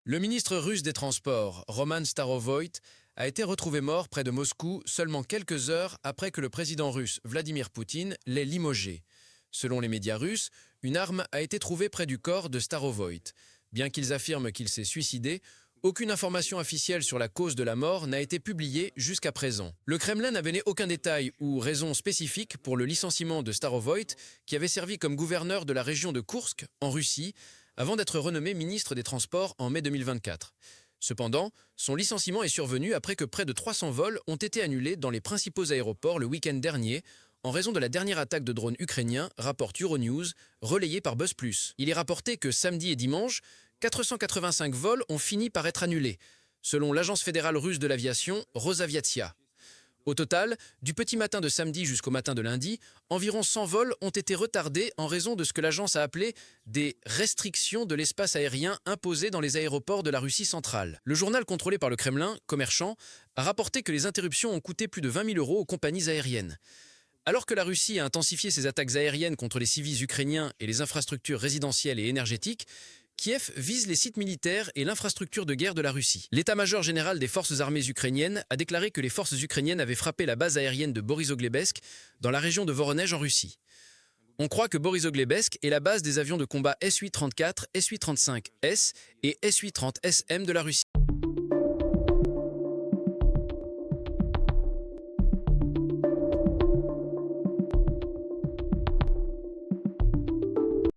Le ministre russe des Transports, Roman Starovoyt, a été retrouvé mort près de Moscou seulement quelques heures après que le président russe Vladimir Poutine l'ait limogé. Selon les médias russes, une arme a été trouvée près du corps de Starovoyt. Bien qu'ils affirment qu'il s'est suicidé, aucune information officielle sur la cause de la mort n'a été publiée jusqu'à présent. Le Kremlin n'a donné aucun détail ou raison spécifique pour le licenciement de Starovoyt, qui avait servi comme gouverneur de la région de Koursk, en Russie, avant d'être renommé ministre des Transports en mai 2024. Cependant, son licenciement est survenu après que près de 300 vols ont été annulés dans les principaux aéroports le week-end dernier, en raison de la dernière attaque de drones ukrainiens, rapporte Euronews, relayée par Buzz+. Il est rapporté que samedi et dimanche, 485 vols ont fini par être annulés, selon l'agence fédérale russe de l'aviation, Rosaviatsia. Au total, du petit matin de samedi jusqu'au matin de lundi, environ 100 vols ont été retardés en raison de ce que l'agence a appelé des restrictions de l'espace aérien imposées dans les aéroports de la Russie centrale. Le journal contrôlé par le Kremlin, Commerçant, a rapporté que les interruptions ont coûté plus de 20 000 € aux compagnies aériennes. Alors que la Russie a intensifié ses attaques aériennes contre les civils ukrainiens et les infrastructures résidentielles et énergétiques, Kiev vise les sites militaires et l'infrastructure de guerre de la Russie. L'état-major général des forces armées ukrainiennes a déclaré que les forces ukrainiennes avaient frappé la base aérienne de Borisoglebesk dans la région de Voronezh en Russie. On croit que Borisoglebesk est la base des avions de combat Su-34, Su-35S et Su-30SM de la Russie.